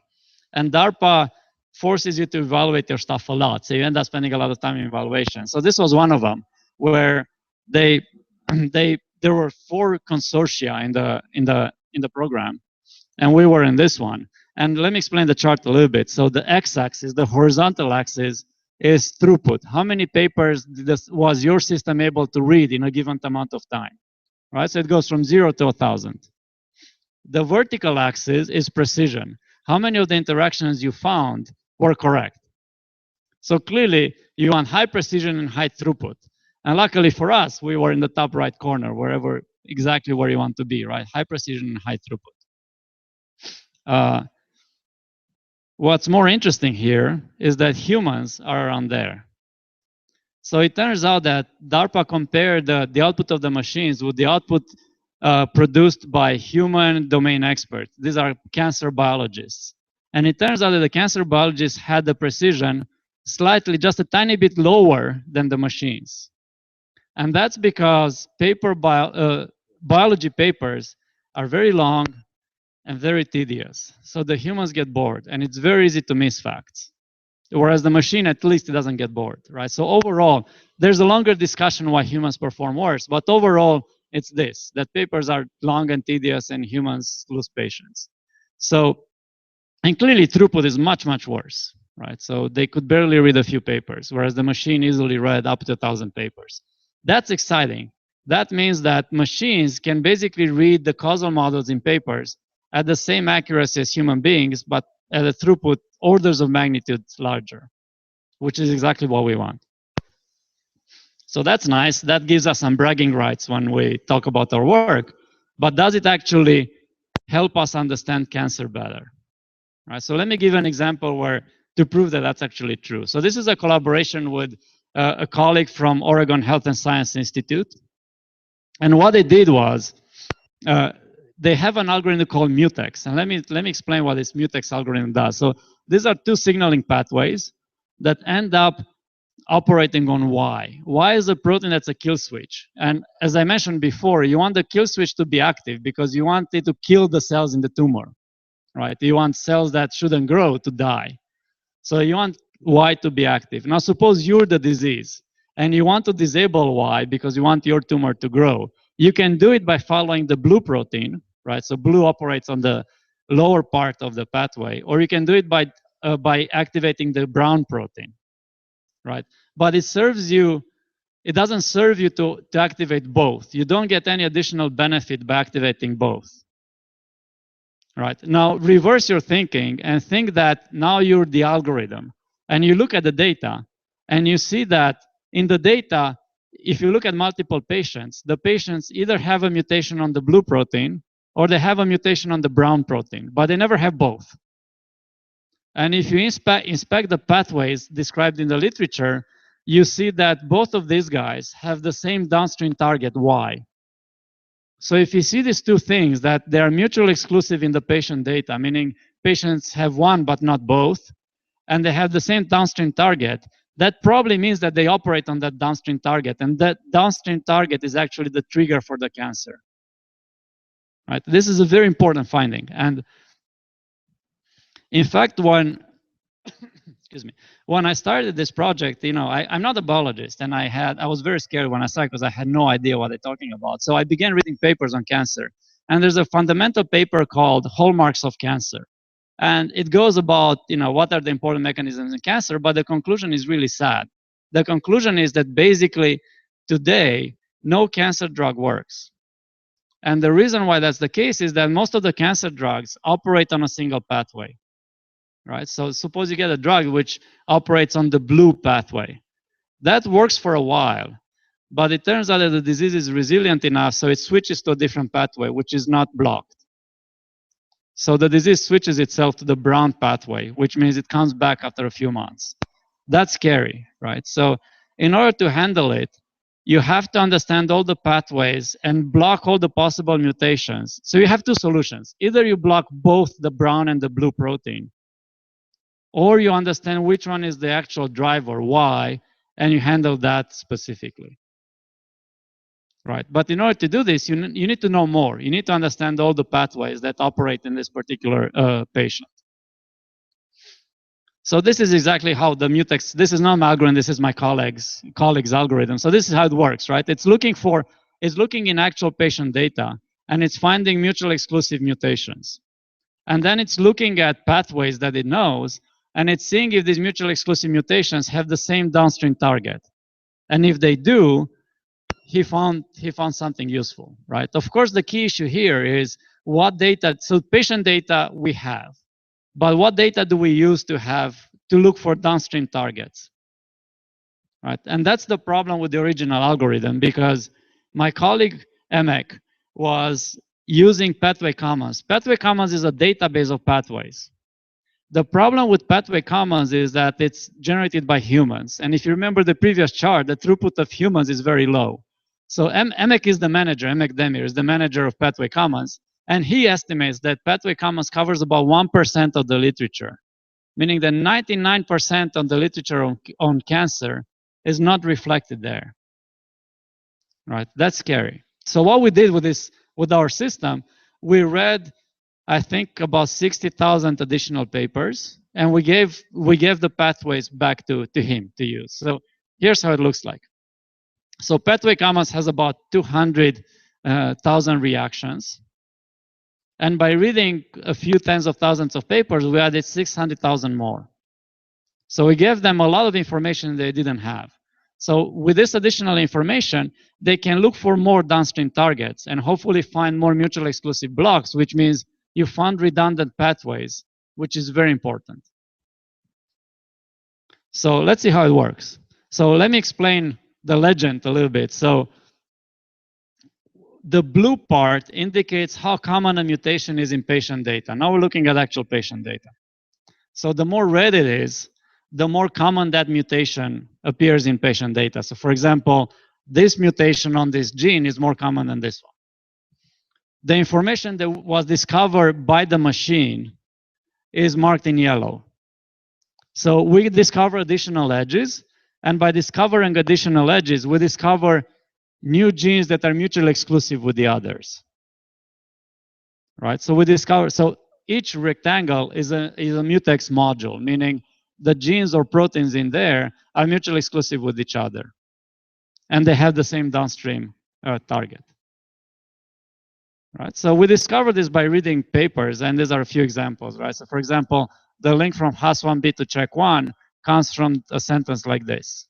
Speaker 2: and DARPA forces you to evaluate your stuff a lot. So you end up spending a lot of time in evaluation. So this was one of them, where there were 4 consortia in the program, and we were in this one. And let me explain the chart a little bit. So the x-axis, the horizontal axis, is throughput. How many papers was your system able to read in a given amount of time, right? So it goes from 0 to 1,000. The vertical axis is precision. How many of the interactions you found were correct? So clearly, you want high precision and high throughput. And luckily for us, we were in the top right corner, exactly where you want to be, right? High precision and high throughput. What's more interesting here is that humans are around there. So it turns out that DARPA compared the output of the machines with the output produced by human domain experts. These are cancer biologists. And it turns out that the cancer biologists had the precision slightly, just a tiny bit lower than the machines. And that's because biology papers are very long and very tedious. So the humans get bored, and it's very easy to miss facts. Whereas the machine, at least it doesn't get bored, right? So overall, there's a longer discussion why humans perform worse, but overall, it's this, that papers are long and tedious and humans lose patience. So, and clearly throughput is much, much worse, right? So they could barely read a few papers, whereas the machine easily read up to 1,000 papers. That's exciting. That means that machines can basically read the causal models in papers at the same accuracy as human beings, but at a throughput orders of magnitude larger, which is exactly what we want. So that's nice. That gives us some bragging rights when we talk about our work. But does it actually help us understand cancer better? Right, so let me give an example to prove that that's actually true. So this is a collaboration with a colleague from Oregon Health and Science Institute. And what they did was, they have an algorithm called Mutex. And let me explain what this Mutex algorithm does. So these are 2 signaling pathways that end up operating on Y. Y is a protein that's a kill switch. And as I mentioned before, you want the kill switch to be active because you want it to kill the cells in the tumor, right? You want cells that shouldn't grow to die. So you want Y to be active. Now suppose you're the disease and you want to disable Y because you want your tumor to grow. You can do it by following the blue protein, right? So blue operates on the lower part of the pathway, or you can do it by activating the brown protein, right? But it doesn't serve you to activate both. You don't get any additional benefit by activating both, right? Now reverse your thinking and think that now you're the algorithm, and you look at the data, and you see that in the data, if you look at multiple patients, the patients either have a mutation on the blue protein or they have a mutation on the brown protein, but they never have both. And if you inspect the pathways described in the literature, you see that both of these guys have the same downstream target, Y. So if you see these 2 things, that they are mutually exclusive in the patient data, meaning patients have one but not both, and they have the same downstream target, that probably means that they operate on that downstream target, and that downstream target is actually the trigger for the cancer. Right? This is a very important finding. And in fact, excuse me, when I started this project, I'm not a biologist, and I was very scared when I started because I had no idea what they're talking about. So I began reading papers on cancer, And there's a fundamental paper called Hallmarks of Cancer. And it goes about, what are the important mechanisms in cancer, but the conclusion is really sad. The conclusion is that basically today, no cancer drug works. And the reason why that's the case is that most of the cancer drugs operate on a single pathway, right? So suppose you get a drug which operates on the blue pathway. That works for a while, but it turns out that the disease is resilient enough so it switches to a different pathway, which is not blocked. So the disease switches itself to the brown pathway, which means it comes back after a few months. That's scary, right? So in order to handle it, you have to understand all the pathways and block all the possible mutations. So you have two solutions. Either you block both the brown and the blue protein, or you understand which one is the actual driver, why, and you handle that specifically. Right, but in order to do this, you need to know more. You need to understand all the pathways that operate in this particular patient. So this is exactly how the Mutex, this is not my algorithm, this is my colleague's algorithm. So this is how it works, right? It's looking in actual patient data, and it's finding mutually exclusive mutations. And then it's looking at pathways that it knows, and it's seeing if these mutually exclusive mutations have the same downstream target. And if they do, he found something useful, right? Of course, the key issue here is what data, so patient data we have, but what data do we use to look for downstream targets, right? And that's the problem with the original algorithm, because my colleague Emek was using pathway commons. Pathway commons is a database of pathways. The problem with pathway commons is that it's generated by humans. And if you remember the previous chart, the throughput of humans is very low. So Emek is the manager, Emek Demir is the manager of pathway commons, and he estimates that pathway commons covers about 1% of the literature, meaning that 99% of the literature on cancer is not reflected there, right? That's scary. So what we did with our system, we read, I think, about 60,000 additional papers, and we gave the pathways back to him to use. So here's how it looks like. So pathway commons has about 200,000 reactions. And by reading a few tens of thousands of papers, we added 600,000 more. So we gave them a lot of information they didn't have. So with this additional information, they can look for more downstream targets and hopefully find more mutually exclusive blocks, which means you find redundant pathways, which is very important. So let's see how it works. So let me explain the legend a little bit. So the blue part indicates how common a mutation is in patient data. Now we're looking at actual patient data. So the more red it is, the more common that mutation appears in patient data. So for example, this mutation on this gene is more common than this one. The information that was discovered by the machine is marked in yellow. So we discover additional edges, and by discovering additional edges, we discover new genes that are mutually exclusive with the others, right? So we discover, so each rectangle is a mutex module, meaning the genes or proteins in there are mutually exclusive with each other, and they have the same downstream target, right? So we discovered this by reading papers, and these are a few examples, right? So for example, the link from HAS1B to check1 comes from a sentence like this.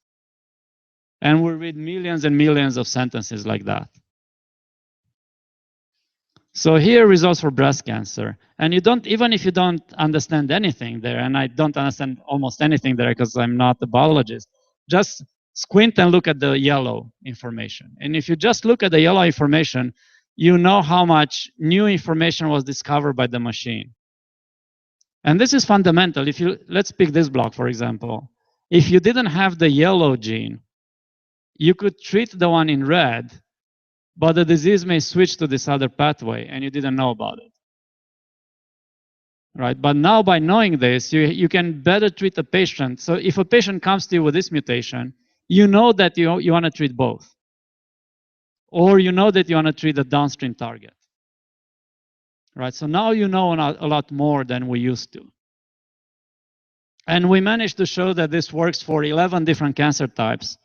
Speaker 2: And we read millions and millions of sentences like that. So here are results for breast cancer. And you don't, even if you don't understand anything there, and I don't understand almost anything there because I'm not a biologist, just squint and look at the yellow information. And if you just look at the yellow information, you know how much new information was discovered by the machine. And this is fundamental. If you, let's pick this block, for example. If you didn't have the yellow gene, you could treat the one in red, but the disease may switch to this other pathway and you didn't know about it, right? But now by knowing this, you can better treat the patient. So if a patient comes to you with this mutation, you know that you want to treat both, or you know that you want to treat the downstream target, right? So now you know a lot more than we used to. And we managed to show that this works for 11 different cancer types.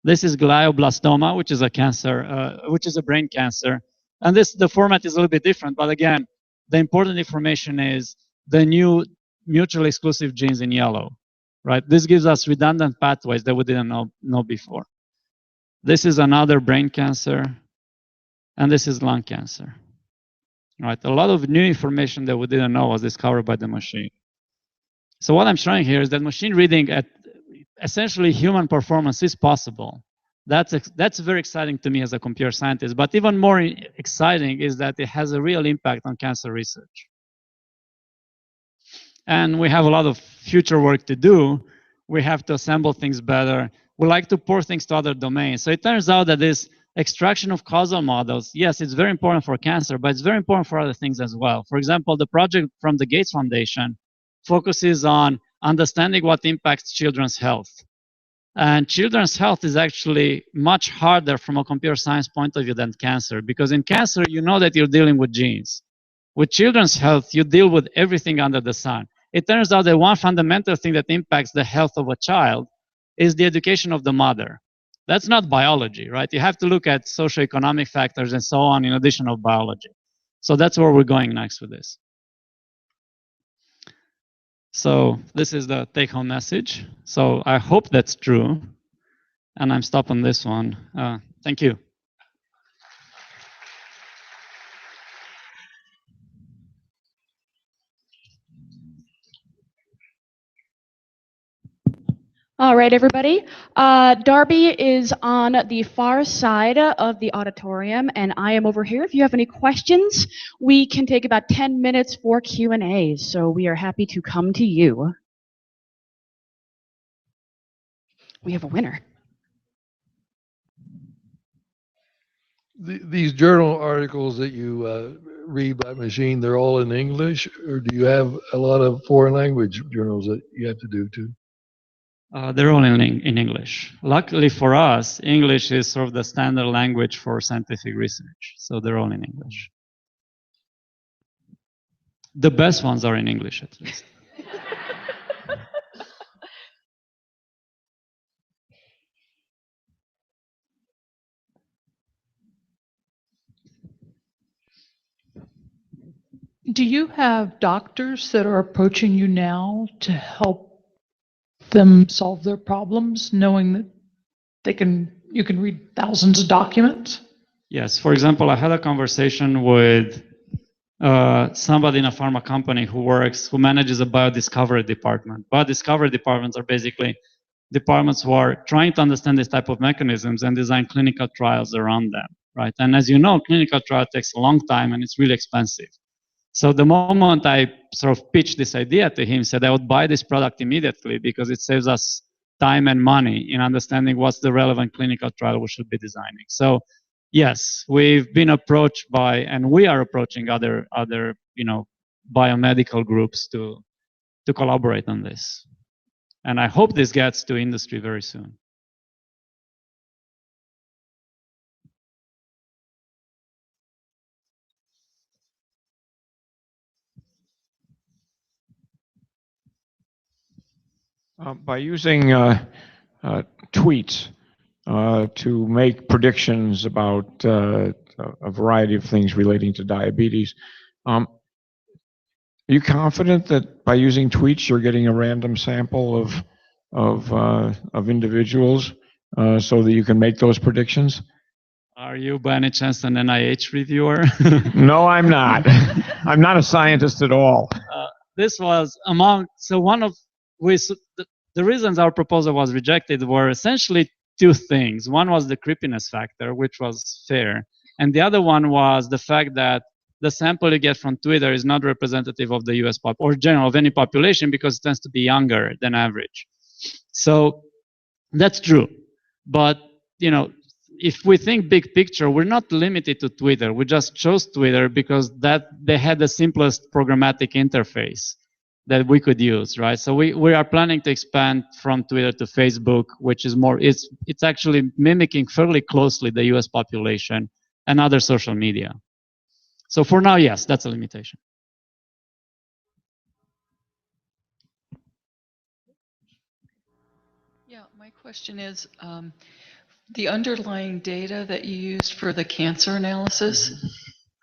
Speaker 2: This is glioblastoma, which is a cancer, which is a brain cancer. And the format is a little bit different, but again, the important information is the new mutually exclusive genes in yellow, right? This gives us redundant pathways that we didn't know before. This is another brain cancer, and this is lung cancer, right? A lot of new information that we didn't know was discovered by the machine. So what I'm showing here is that machine reading at essentially human performance is possible. That's very exciting to me as a computer scientist, but even more exciting is that it has a real impact on cancer research. And we have a lot of future work to do. We have to assemble things better. We like to pour things to other domains. So it turns out that this extraction of causal models, yes, it's very important for cancer, but it's very important for other things as well. For example, the project from the Gates Foundation focuses on understanding what impacts children's health. And children's health is actually much harder from a computer science point of view than cancer, because in cancer, you know that you're dealing with genes. With children's health, you deal with everything under the sun. It turns out that one fundamental thing that impacts the health of a child is the education of the mother. That's not biology, right? You have to look at socioeconomic factors and so on in addition of biology. So that's where we're going next with this. So this is the take-home message. So I hope that's true. And I'm stopping this one. Thank you.
Speaker 1: All right, everybody. Darby is on the far side of the auditorium, and I am over here. If you have any questions, we can take about 10 minutes for Q&A, so we are happy to come to you. We have a winner.
Speaker 3: These journal articles that you read by machine, they're all in English, or do you have a lot of foreign language journals that you have to do too?
Speaker 2: They're all in English. Luckily for us, English is sort of the standard language for scientific research. So they're all in English. The best ones are in English, at least.
Speaker 4: Do you have doctors that are approaching you now to help them solve their problems, knowing that you can read thousands of documents?
Speaker 2: Yes. For example, I had a conversation with somebody in a pharma company who manages a biodiscovery department. Biodiscovery departments are basically departments who are trying to understand this type of mechanisms and design clinical trials around them, right? And as you know, clinical trial takes a long time and it's really expensive. So the moment I sort of pitched this idea to him, said I would buy this product immediately because it saves us time and money in understanding what's the relevant clinical trial we should be designing. So yes, we've been approached by, and we are approaching other biomedical groups to collaborate on this. And I hope this gets to industry very soon.
Speaker 5: By using tweets to make predictions about a variety of things relating to diabetes, are you confident that by using tweets you're getting a random sample of individuals so that you can make those predictions?
Speaker 2: Are you by any chance an NIH reviewer?
Speaker 5: No, I'm not. I'm not a scientist at all.
Speaker 2: This was the reasons our proposal was rejected were essentially two things. One was the creepiness factor, which was fair. And the other one was the fact that the sample you get from Twitter is not representative of the US or general of any population because it tends to be younger than average. So that's true. But, if we think big picture, we're not limited to Twitter. We just chose Twitter because they had the simplest programmatic interface that we could use, right? So we are planning to expand from Twitter to Facebook, which is it's actually mimicking fairly closely the US population and other social media. So for now, yes, that's a limitation.
Speaker 6: Yeah, my question is, the underlying data that you used for the cancer analysis,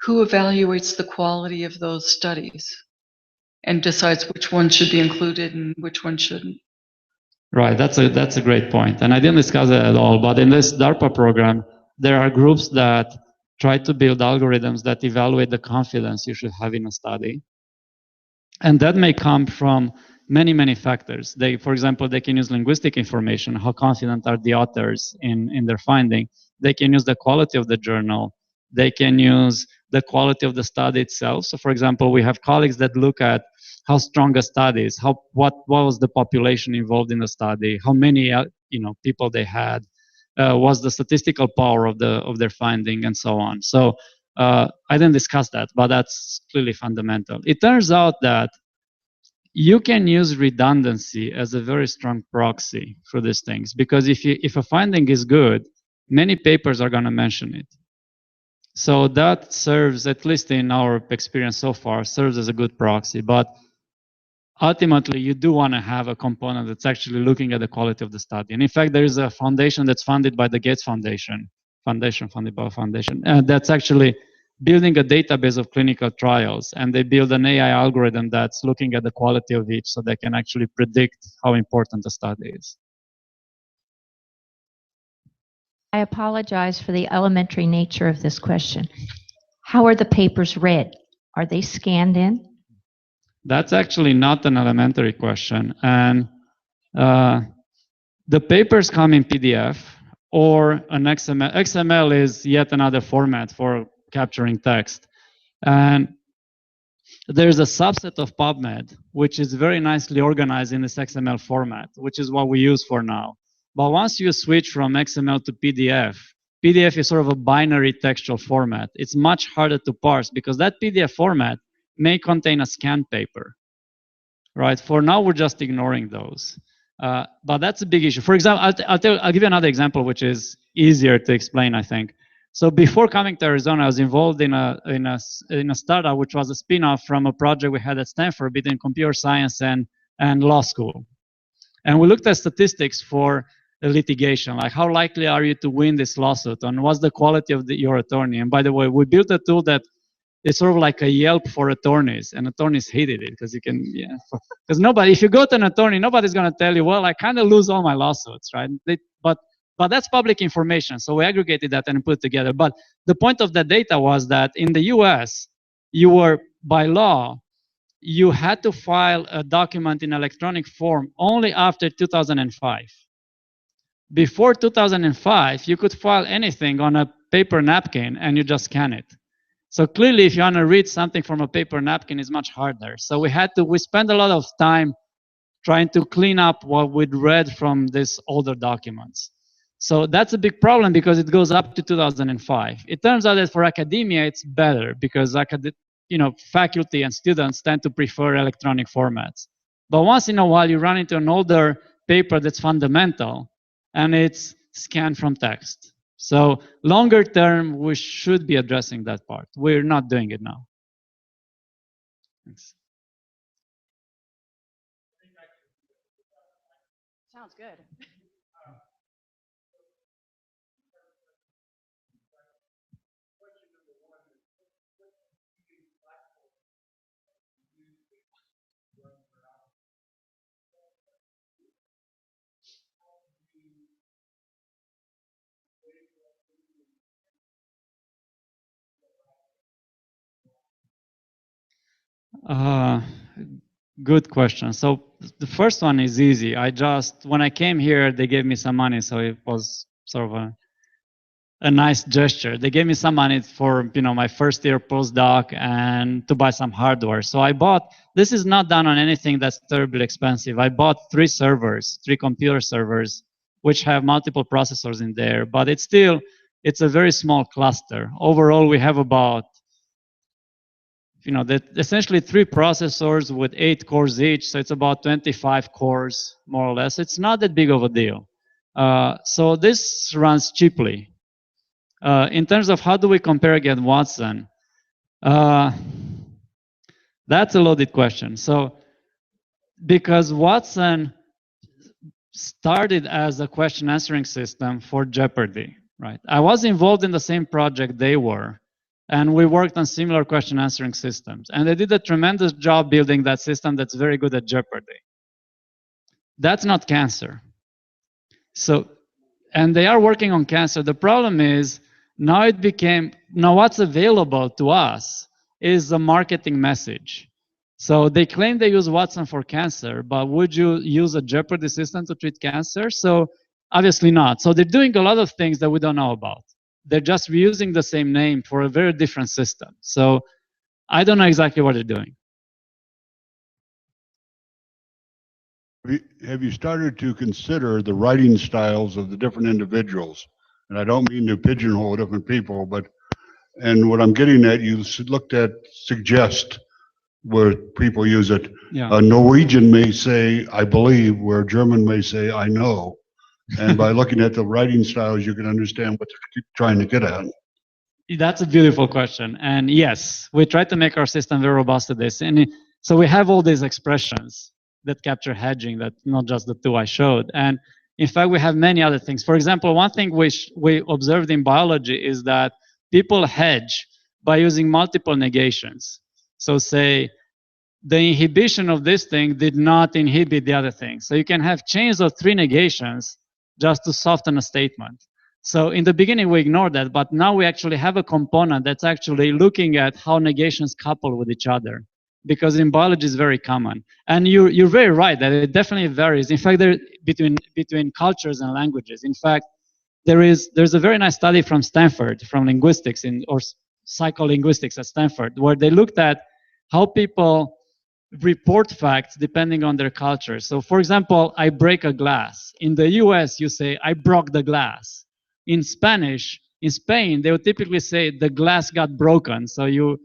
Speaker 6: who evaluates the quality of those studies and decides which ones should be included and which ones shouldn't?
Speaker 2: Right, that's a great point, and I didn't discuss it at all. But in this DARPA program, there are groups that try to build algorithms that evaluate the confidence you should have in a study, and that may come from many factors. They, for example, they can use linguistic information. How confident are the authors in their finding? They can use the quality of the journal. They can use the quality of the study itself. So, for example, we have colleagues that look at how strong a study is, what was the population involved in the study, how many people they had, was the statistical power of their finding, and so on. So I didn't discuss that, but that's clearly fundamental. It turns out that you can use redundancy as a very strong proxy for these things, because if a finding is good, many papers are going to mention it. So that serves, at least in our experience so far, serves as a good proxy. But ultimately, you do want to have a component that's actually looking at the quality of the study. And in fact, there is a foundation that's funded by the Gates Foundation, funded by a foundation, that's actually building a database of clinical trials. And they build an AI algorithm that's looking at the quality of each, so they can actually predict how important the study is.
Speaker 7: I apologize for the elementary nature of this question. How are the papers read? Are they scanned in?
Speaker 2: That's actually not an elementary question. And the papers come in PDF or an XML. XML is yet another format for capturing text. And there's a subset of PubMed, which is very nicely organized in this XML format, which is what we use for now. But once you switch from XML to PDF, PDF is sort of a binary textual format. It's much harder to parse because that PDF format may contain a scanned paper, right? For now, we're just ignoring those. But that's a big issue. For example, I'll give you another example, which is easier to explain, I think. So before coming to Arizona, I was involved in a startup, which was a spin-off from a project we had at Stanford between computer science and law school. And we looked at statistics for litigation, like how likely are you to win this lawsuit, and what's the quality of your attorney. And by the way, we built a tool that is sort of like a Yelp for attorneys, and attorneys hated it because you can, because nobody, if you go to an attorney, nobody's going to tell you, well, I kind of lose all my lawsuits, right? But that's public information, so we aggregated that and put it together. But the point of that data was that in the US, you were, by law, you had to file a document in electronic form only after 2005. Before 2005, you could file anything on a paper napkin and you just scan it. So clearly, if you want to read something from a paper napkin, it's much harder. So we spent a lot of time trying to clean up what we'd read from these older documents. So that's a big problem because it goes up to 2005. It turns out that for academia, it's better because faculty and students tend to prefer electronic formats. But once in a while, you run into an older paper that's fundamental, and it's scanned from text. So longer term, we should be addressing that part. We're not doing it now. Thanks.
Speaker 1: Sounds good.
Speaker 2: Good question. So the first one is easy. When I came here, they gave me some money, so it was sort of a nice gesture. They gave me some money for my first year postdoc and to buy some hardware. So I bought. This is not done on anything that's terribly expensive. I bought 3 computer servers, which have multiple processors in there. But it's a very small cluster. Overall, we have about essentially 3 processors with 8 cores each, so it's about 25 cores, more or less. It's not that big of a deal. So this runs cheaply. In terms of how do we compare against Watson, that's a loaded question. So because Watson started as a question answering system for Jeopardy, right? I was involved in the same project they were. And we worked on similar question answering systems. And they did a tremendous job building that system that's very good at Jeopardy. That's not cancer. So, and they are working on cancer. The problem is now what's available to us is a marketing message. So they claim they use Watson for cancer, but would you use a Jeopardy system to treat cancer? So obviously not. So they're doing a lot of things that we don't know about. They're just reusing the same name for a very different system. So I don't know exactly what they're doing.
Speaker 8: Have you started to consider the writing styles of the different individuals? And I don't mean to pigeonhole different people, and what I'm getting at, you looked at suggest where people use it.
Speaker 2: Yeah.
Speaker 8: A Norwegian may say, I believe, where a German may say, I know. And by looking at the writing styles, you can understand what they're trying to get at.
Speaker 2: That's a beautiful question. And yes, we try to make our system very robust to this. And so we have all these expressions that capture hedging, that not just the two I showed. And in fact, we have many other things. For example, one thing which we observed in biology is that people hedge by using multiple negations. So say, the inhibition of this thing did not inhibit the other thing. So you can have chains of 3 negations just to soften a statement. So in the beginning, we ignored that, but now we actually have a component that's actually looking at how negations couple with each other, because in biology it's very common. And you're very right that it definitely varies. In fact, between cultures and languages. In fact, there's a very nice study from Stanford, from linguistics or psycholinguistics at Stanford, where they looked at how people report facts depending on their culture. So for example, I break a glass. In the US, you say, I broke the glass. In Spanish, in Spain, they would typically say, the glass got broken. So you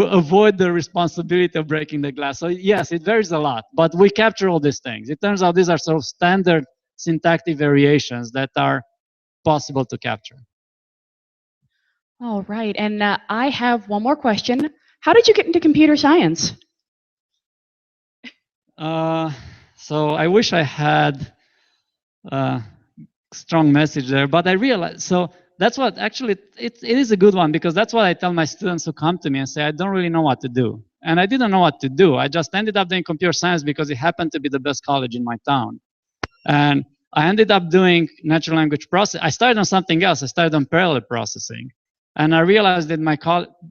Speaker 2: avoid the responsibility of breaking the glass. So yes, it varies a lot, but we capture all these things. It turns out these are sort of standard syntactic variations that are possible to capture.
Speaker 1: All right, and I have one more question. How did you get into computer science?
Speaker 2: So I wish I had a strong message there, but I realized, so that's what actually, it is a good one, because that's what I tell my students who come to me and say, I don't really know what to do. And I didn't know what to do. I just ended up doing computer science because it happened to be the best college in my town. And I ended up doing natural language processing. I started on something else. I started on parallel processing. And I realized that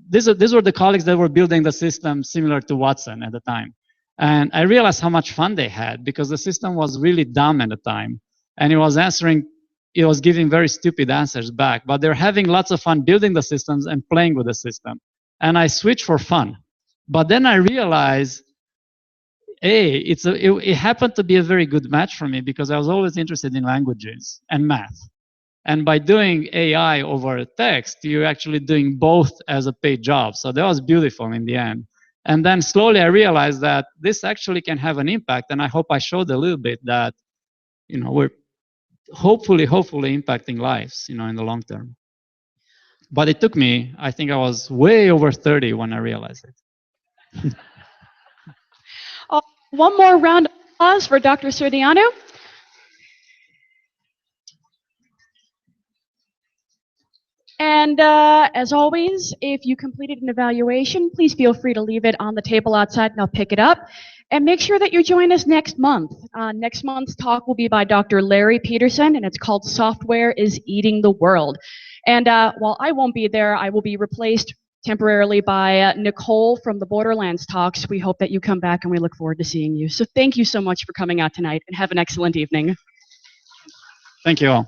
Speaker 2: these were the colleagues that were building the system similar to Watson at the time. And I realized how much fun they had, because the system was really dumb at the time. And it was giving very stupid answers back. But they're having lots of fun building the systems and playing with the system. And I switched for fun. But then I realized, hey, it happened to be a very good match for me, because I was always interested in languages and math. And by doing AI over text, you're actually doing both as a paid job. So that was beautiful in the end. And then slowly I realized that this actually can have an impact. And I hope I showed a little bit that, we're hopefully impacting lives, in the long term. But it took me, I think I was way over 30 when I realized it.
Speaker 1: One more round of applause for Dr. Surdeanu. And as always, if you completed an evaluation, please feel free to leave it on the table outside and I'll pick it up. And make sure that you join us next month. Next month's talk will be by Dr. Larry Peterson, and it's called Software is Eating the World. And while I won't be there, I will be replaced temporarily by Nicole from the Borderlands Talks. We hope that you come back and we look forward to seeing you. So thank you so much for coming out tonight, and have an excellent evening.
Speaker 2: Thank you all.